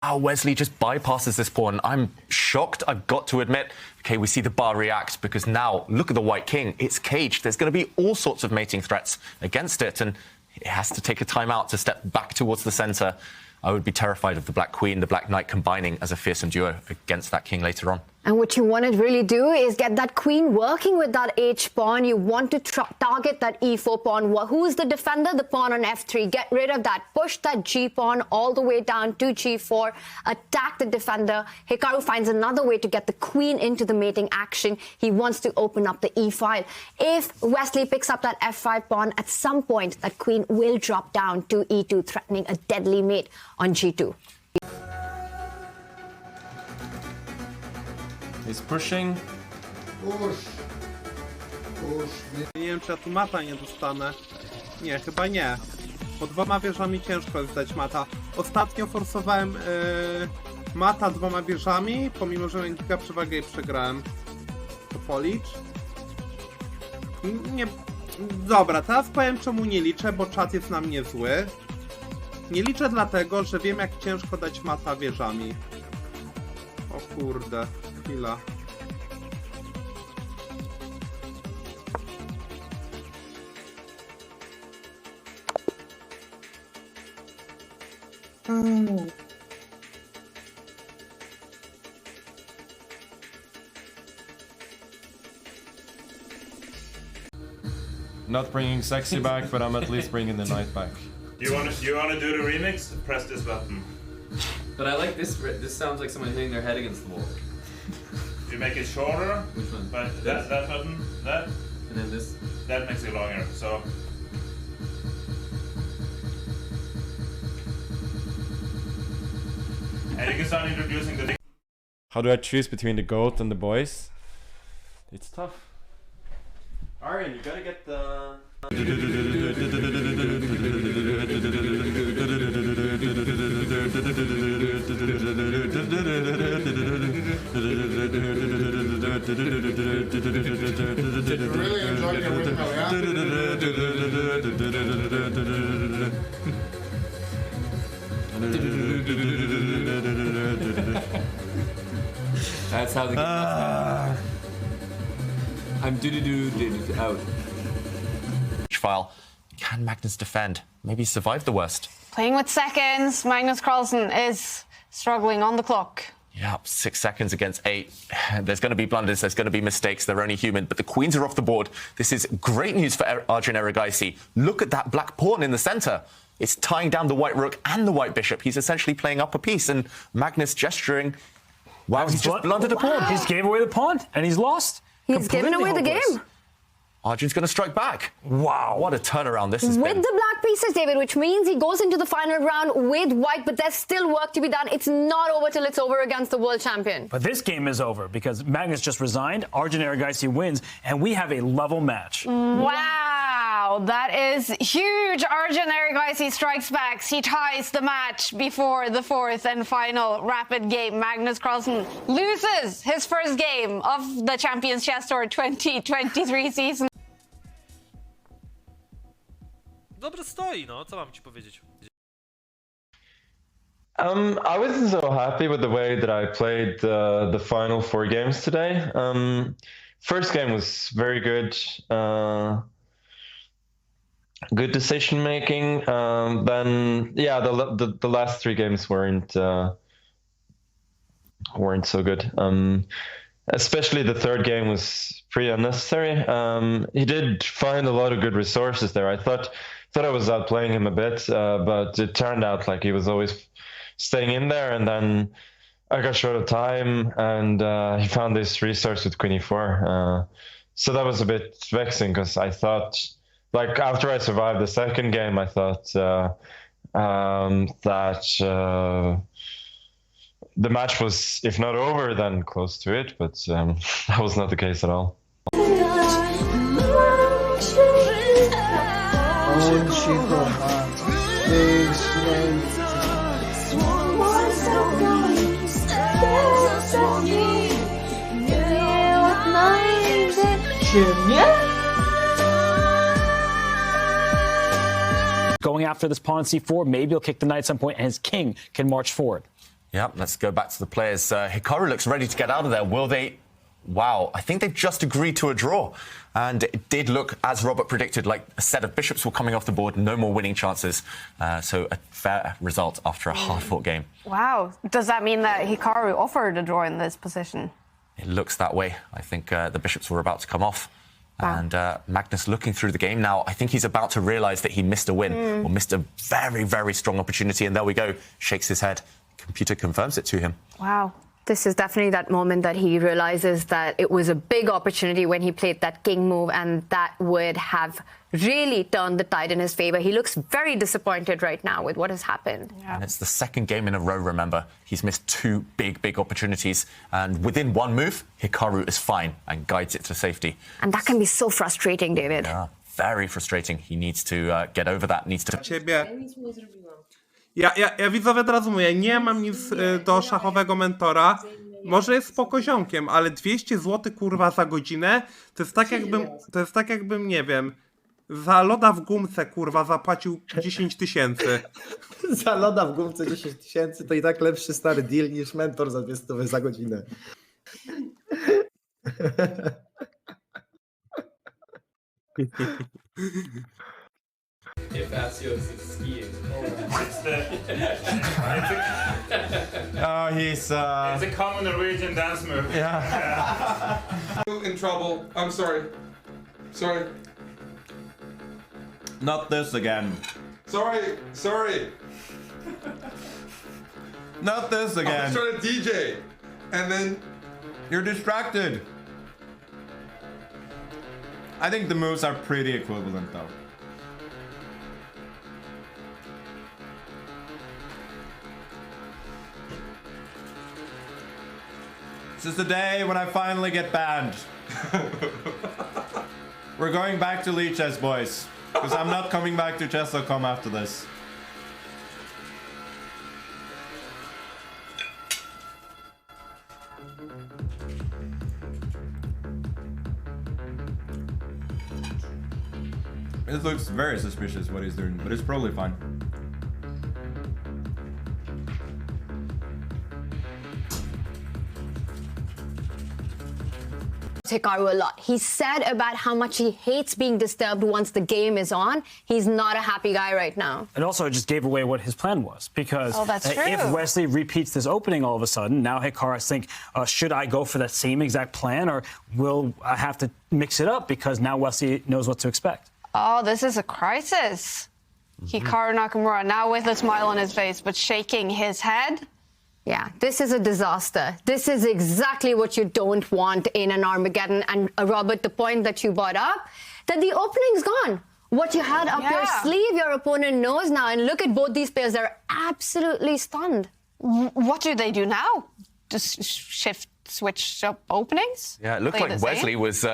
Wesley just bypasses this pawn. I'm shocked, I've got to admit. Okay, we see the bar react because now, look at the white king. It's caged. There's going to be all sorts of mating threats against it, and it has to take a timeout to step back towards the center. I would be terrified of the black queen, the black knight combining as a fearsome duo against that king later on. And what you want to really do is get that queen working with that h-pawn. You want to target that e4 pawn. Who's the defender? The pawn on f3. Get rid of that. Push that g-pawn all the way down to g4. Attack the defender. Hikaru finds another way to get the queen into the mating action. He wants to open up the e-file. If Wesley picks up that f5 pawn, at some point, that queen will drop down to e2, threatening a deadly mate on g2. He's pushing. Push. Nie wiem, czy ja tu mata nie dostanę. Nie, chyba nie. Po 2 wieżami ciężko jest dać mata. Ostatnio forsowałem mata 2 wieżami, pomimo, że miałem kilka przewagę i przegrałem. To policz. Nie. Dobra, teraz powiem, czemu nie liczę, bo czat jest na mnie zły. Nie liczę dlatego, że wiem, jak ciężko dać mata wieżami. O kurde, chwila. Not bringing sexy back, but I'm at least bringing the knight back. You wanna do the remix? Press this button. But I like this. This sounds like someone hitting their head against the wall. You make it shorter. Which one? But that button, that, And then this. that makes it longer. So. And you can start introducing the. How do I choose between the goat and the boys? It's tough. Aryan, you gotta get the... Really enjoyed your win, That's how the game I'm do out. File. Can Magnus defend? Maybe survive the worst? Playing with seconds, Magnus Carlsen is struggling on the clock. Yeah, 6 seconds against 8. There's going to be blunders, there's going to be mistakes, they're only human, but the queens are off the board. This is great news for Arjun Erigaisi. Look at that black pawn in the center. It's tying down the white rook and the white bishop. He's essentially playing up a piece, and Magnus gesturing. Wow, he's just blundered a pawn. He's gave away the pawn, and he's lost. He's given away the game. Arjun's going to strike back. Wow. What a turnaround this has with been. the black pieces, David, which means he goes into the final round with white, but there's still work to be done. It's not over till it's over against the world champion. But this game is over because Magnus just resigned, Arjun Erigaisi wins, and we have a level match. Wow, that is huge. Arjun Erigaisi strikes back. He ties the match before the 4th and final rapid game. Magnus Carlsen loses his first game of the Champions Chess Tour 2023 season. Dobrze stoi, no, co mam ci powiedzieć? I wasn't so happy with the way that I played the final 4 games today. First game was very good, good decision making. Then, yeah, the last 3 games weren't so good. Especially the 3rd game was pretty unnecessary. He did find a lot of good resources there. I thought I was outplaying him a bit, but it turned out like he was always staying in there, and then I got short of time, and he found this resource with Queen e4. So that was a bit vexing, because I thought, like, after I survived the 2nd game, I thought that the match was, if not over, then close to it, but that was not the case at all. Going after this pawn c4, maybe he'll kick the knight at some point, and his king can march forward. Yeah, let's go back to the players. Hikaru looks ready to get out of there. Will they? Wow, I think they've just agreed to a draw. And it did look, as Robert predicted, like a set of bishops were coming off the board, no more winning chances. So a fair result after a hard-fought game. Wow. Does that mean that Hikaru offered a draw in this position? It looks that way. I think the bishops were about to come off. Wow. And Magnus looking through the game now, I think he's about to realise that he missed a win or missed a very, very strong opportunity. And there we go, shakes his head. Computer confirms it to him. Wow. This is definitely that moment that he realizes that it was a big opportunity when he played that king move, and that would have really turned the tide in his favor. He looks very disappointed right now with what has happened. Yeah. And it's the second game in a row, remember. He's missed two big opportunities. And within one move, Hikaru is fine and guides it to safety. And that can be so frustrating, David. Yeah, very frustrating. He needs to get over that. Needs to... Ja widzowie od razu mówię, nie mam nic do szachowego mentora. Może jest spoko ziomkiem, ale 200 zł kurwa za godzinę to jest tak jakbym, nie wiem, za loda w gumce kurwa zapłacił 10 000. Za loda w gumce 10 000 to i tak lepszy stary deal niż mentor za 200 za godzinę. If Asios is skiing. Oh, he's... It's a common Norwegian dance move. Yeah. In trouble. I'm sorry. Sorry. Not this again. Sorry. Not this I again. was trying to DJ. And then... You're distracted. I think the moves are pretty equivalent, though. This is the day when I finally get banned. We're going back to Leeches, boys. Because I'm not coming back to chess.com after this. It looks very suspicious what he's doing, but it's probably fine. Hikaru a lot. He said about how much he hates being disturbed once the game is on. He's not a happy guy right now. It also just gave away what his plan was, because if Wesley repeats this opening all of a sudden, now Hikaru think, should I go for that same exact plan, or will I have to mix it up because now Wesley knows what to expect? Oh, this is a crisis. Hikaru Nakamura now with a smile on his face, but shaking his head. Yeah, this is a disaster. This is exactly what you don't want in an Armageddon. And Robert, the point that you brought up, that the opening's gone. What you had up your sleeve, your opponent knows now. And look at both these players, they're absolutely stunned. What do they do now? Just switch up openings? Yeah, it looked like Wesley was...